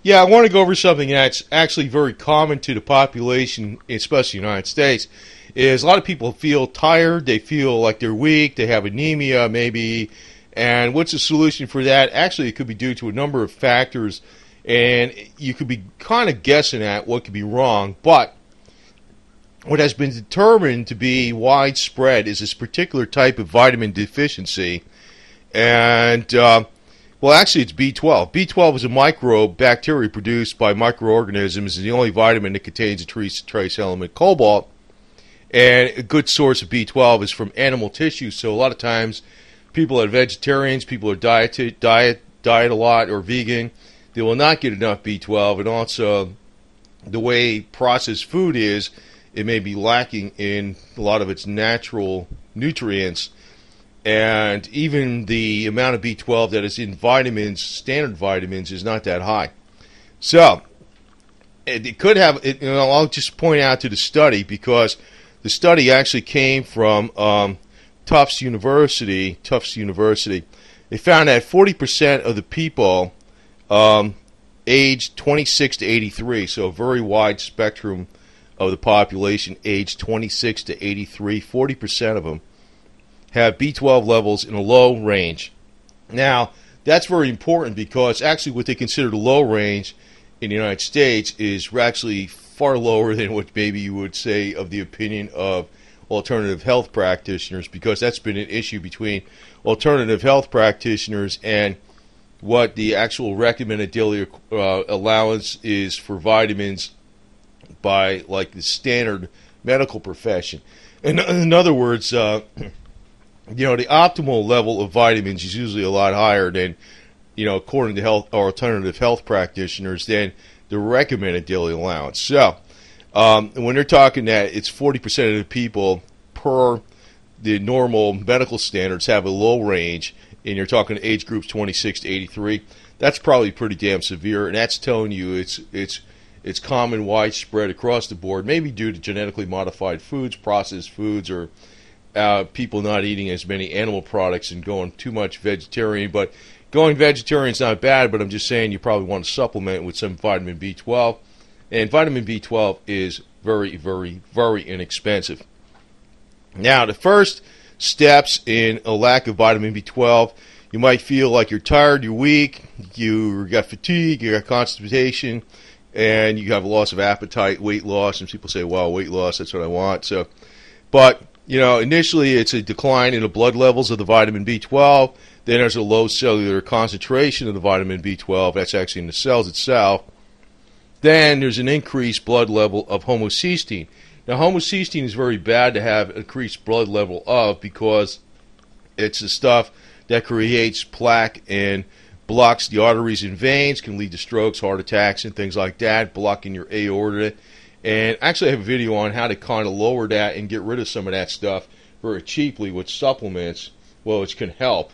Yeah, I want to go over something that's actually very common to the population, especially in the United States, is a lot of people feel tired, they feel like they're weak, they have anemia maybe, and what's the solution for that? Actually, it could be due to a number of factors, and you could be kind of guessing at what could be wrong, but what has been determined to be widespread is this particular type of vitamin deficiency, and well, actually, it's B12. B12 is a microbe bacteria produced by microorganisms. It's the only vitamin that contains a trace element, cobalt. And a good source of B12 is from animal tissue. So a lot of times, people are vegetarians, people are diet a lot, or vegan. They will not get enough B12. And also, the way processed food is, it may be lacking in a lot of its natural nutrients. And even the amount of B12 that is in vitamins, standard vitamins, is not that high. So, it could have, I'll just point out to the study, because the study actually came from Tufts University. They found that 40% of the people aged 26 to 83, so a very wide spectrum of the population aged 26 to 83, 40% of them have B12 levels in a low range. Now, that's very important because actually what they consider the low range in the United States is actually far lower than what maybe you would say of the opinion of alternative health practitioners, because that's been an issue between alternative health practitioners and what the actual recommended daily allowance is for vitamins by like the standard medical profession. In other words, the optimal level of vitamins is usually a lot higher than, according to alternative health practitioners, than the recommended daily allowance. So, when they're talking that it's 40% of the people per the normal medical standards have a low range, and you're talking age groups 26 to 83, that's probably pretty damn severe, and that's telling you it's common, widespread across the board, maybe due to genetically modified foods, processed foods, or people not eating as many animal products and going too much vegetarian. But going vegetarian is not bad, but I'm just saying you probably want to supplement with some vitamin B12. And vitamin B12 is very, very, very inexpensive. Now, the first steps in a lack of vitamin B12, you might feel like you're tired, you're weak, you got fatigue, you got constipation, and you have a loss of appetite, weight loss. And people say, well, weight loss, that's what I want. So, but initially it's a decline in the blood levels of the vitamin B12. Then there's a low cellular concentration of the vitamin B12. That's actually in the cells itself. Then there's an increased blood level of homocysteine. Now, homocysteine is very bad to have increased blood level of, because it's the stuff that creates plaque and blocks the arteries and veins, can lead to strokes, heart attacks, and things like that, blocking your aorta. And actually I have a video on how to kind of lower that and get rid of some of that stuff very cheaply with supplements, which can help,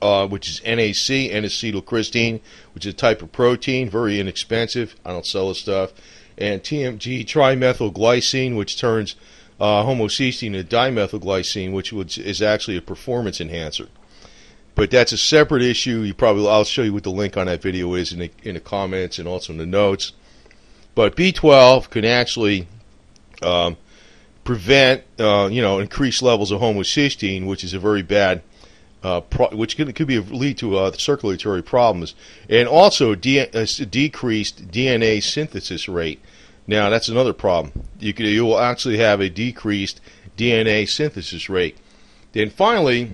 which is NAC, N-acetylcysteine, which is a type of protein, very inexpensive. I don't sell this stuff. And TMG, trimethylglycine, which turns homocysteine into dimethylglycine, which is actually a performance enhancer. But that's a separate issue. I'll show you what the link on that video is in the comments and also in the notes. But B12 can actually prevent, increased levels of homocysteine, which is a very bad, which could lead to circulatory problems, and also a decreased DNA synthesis rate. Now, that's another problem. You will actually have a decreased DNA synthesis rate. Then finally,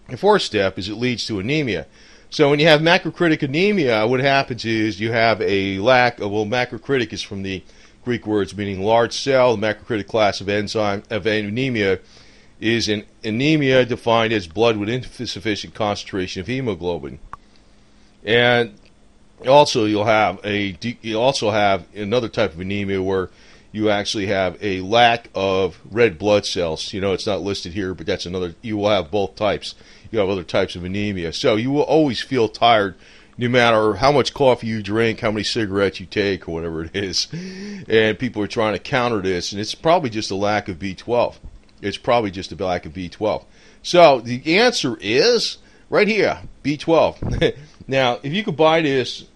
the fourth step is it leads to anemia. So when you have macrocytic anemia, what happens is you have a lack of, macrocytic is from the Greek words meaning large cell. The macrocytic class of anemia is an anemia defined as blood with insufficient concentration of hemoglobin. And also you also have another type of anemia where you actually have a lack of red blood cells. It's not listed here, but that's another. You will have both types. You have other types of anemia. So you will always feel tired no matter how much coffee you drink, how many cigarettes you take, or whatever it is. And people are trying to counter this, and it's probably just a lack of B12. It's probably just a lack of B12. So the answer is right here, B12. Now, if you could buy this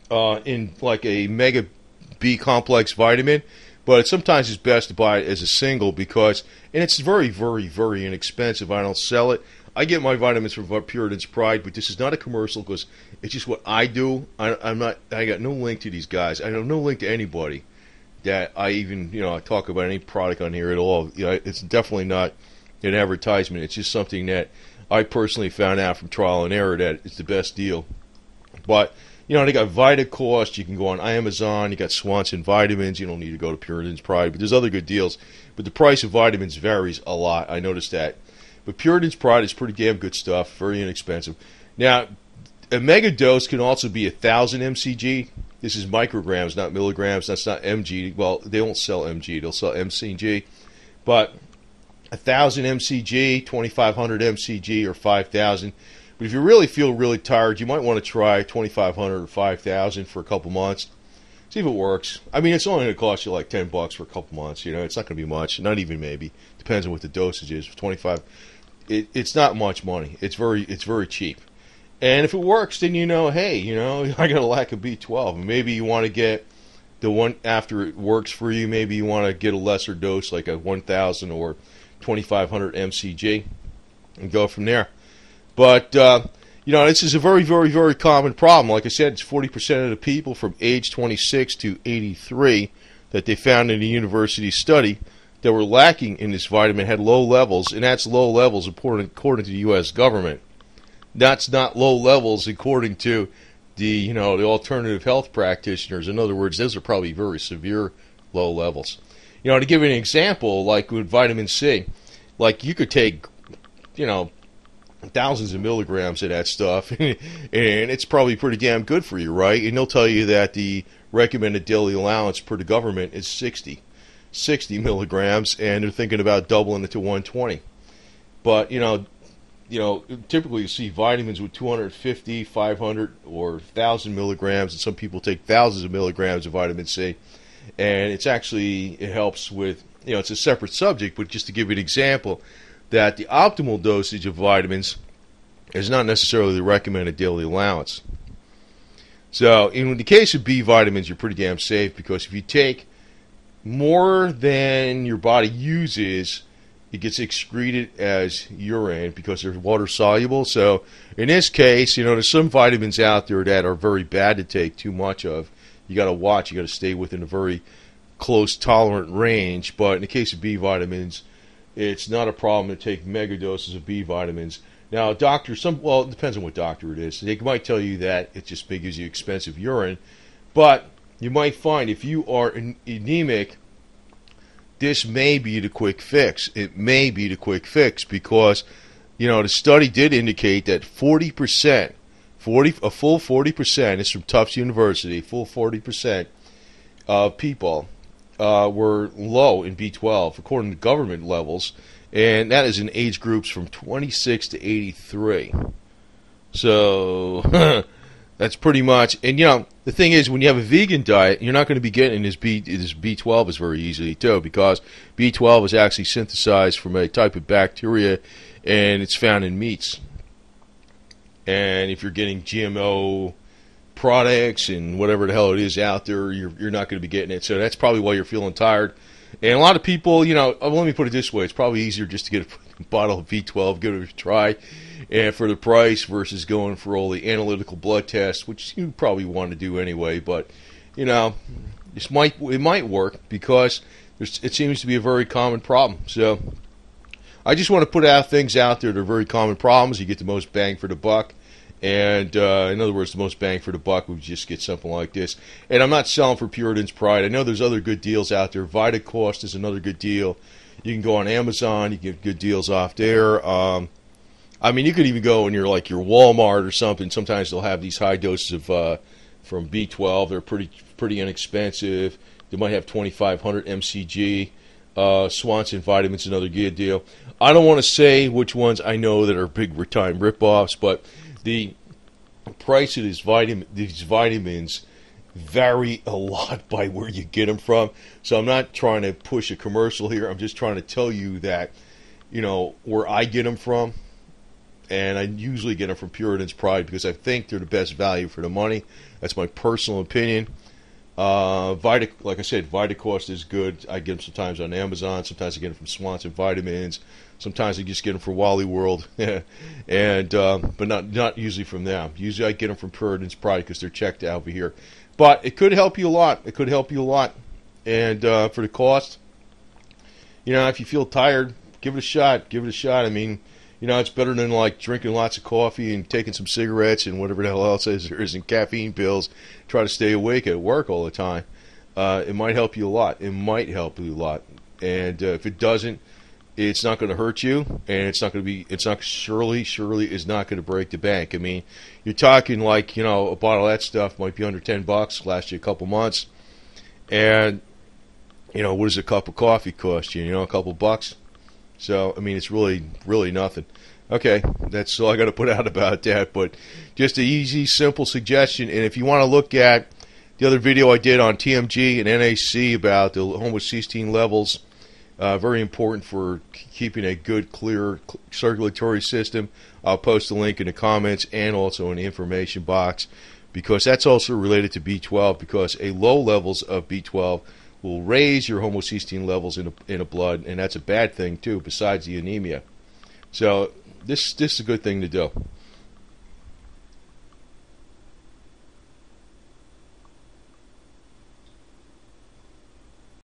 in like a mega B complex vitamin, but sometimes it's best to buy it as a single because, and it's very, very, very inexpensive. I don't sell it. I get my vitamins from Puritan's Pride, but this is not a commercial because it's just what I do. I'm not. I got no link to these guys. I have no link to anybody that I even I talk about any product on here at all. It's definitely not an advertisement. It's just something that I personally found out from trial and error that it's the best deal. But they got VitaCost. You can go on Amazon. You got Swanson Vitamins. You don't need to go to Puritan's Pride, but there's other good deals. But the price of vitamins varies a lot. I noticed that. But Puritan's Pride is pretty damn good stuff. Very inexpensive. Now, a mega dose can also be 1,000 mcg. This is micrograms, not milligrams. That's not mg. Well, they won't sell mg. They'll sell mcg. But 1,000 mcg, 2,500 mcg, or 5,000. But if you really feel really tired, you might want to try 2,500 or 5,000 for a couple months. See if it works. I mean, it's only going to cost you like $10 for a couple months. It's not going to be much. Not even maybe. Depends on what the dosage is. 25. It's not much money. It's very cheap. And if it works, then hey, I got a lack of B12. And maybe you want to get the one after it works for you. Maybe you want to get a lesser dose, like a 1,000 or 2,500 mcg, and go from there. But this is a very, very, very common problem. Like I said, it's 40% of the people from age 26 to 83 that they found in a university study that were lacking in this vitamin had low levels, and that's low levels according to the U.S. government. That's not low levels according to the the alternative health practitioners. In other words, those are probably very severe low levels. To give you an example, like with vitamin C, like you could take thousands of milligrams of that stuff, and it's probably pretty damn good for you, right? And they'll tell you that the recommended daily allowance per the government is 60 milligrams, and they're thinking about doubling it to 120. But typically you see vitamins with 250, 500, or 1,000 milligrams, and some people take thousands of milligrams of vitamin C. And it helps with, it's a separate subject, but just to give you an example, that the optimal dosage of vitamins is not necessarily the recommended daily allowance. So in the case of B vitamins, you're pretty damn safe, because if you take more than your body uses, it gets excreted as urine because they're water soluble. So in this case, there's some vitamins out there that are very bad to take too much of. You got to watch. You got to stay within a very close tolerant range. But in the case of B vitamins, it's not a problem to take mega doses of B vitamins. Now, it depends on what doctor it is. They might tell you that it just gives you expensive urine, but you might find if you are anemic, this may be the quick fix. It may be the quick fix because, the study did indicate that 40%, a full 40%, it's from Tufts University, full 40% of people were low in B12 according to government levels, and that is in age groups from 26 to 83. So that's pretty much. And the thing is, when you have a vegan diet, you're not going to be getting this B12 is very easily too, because B12 is actually synthesized from a type of bacteria, and it's found in meats. And if you're getting GMO products and whatever the hell it is out there, you're not going to be getting it. So that's probably why you're feeling tired. And a lot of people, let me put it this way: it's probably easier just to get a bottle of B12, give it a try, and for the price versus going for all the analytical blood tests, which you probably want to do anyway. But it might work because it seems to be a very common problem. So I just want to put out things out there that are very common problems. You get the most bang for the buck. And in other words, the most bang for the buck would just get something like this. And I'm not selling for Puritan's Pride. I know there's other good deals out there. VitaCost is another good deal. You can go on Amazon. You get good deals off there. You could even go in your Walmart or something. Sometimes they'll have these high doses of from B12. They're pretty inexpensive. They might have 2,500 mcg. Swanson Vitamins, another good deal. I don't want to say which ones I know that are big time ripoffs, but the price of these vitamins vary a lot by where you get them from. So I'm not trying to push a commercial here. I'm just trying to tell you that, where I get them from, and I usually get them from Puritan's Pride because I think they're the best value for the money. That's my personal opinion. Like I said, Vitacost is good. I get them sometimes on Amazon. Sometimes I get them from Swanson Vitamins. Sometimes I just get them from Wally World, and but not usually from them. Usually I get them from Puritan's Pride because they're checked out over here. But it could help you a lot. It could help you a lot. And for the cost, if you feel tired, give it a shot. Give it a shot. I mean, it's better than like drinking lots of coffee and taking some cigarettes and whatever the hell else there is in caffeine pills. Try to stay awake at work all the time. It might help you a lot. It might help you a lot. And if it doesn't, it's not going to hurt you, and surely is not going to break the bank. I mean, you're talking like, a bottle of that stuff might be under $10, last you a couple months. And, what does a cup of coffee cost you? A couple bucks? So, I mean, it's really nothing. Okay, that's all I got to put out about that. But just an easy, simple suggestion. And if you want to look at the other video I did on TMG and NAC about the homocysteine levels, very important for keeping a good, clear circulatory system, I'll post a link in the comments and also in the information box, because that's also related to B12, because a low levels of B12 will raise your homocysteine levels in the blood, and that's a bad thing too, besides the anemia. So this is a good thing to do.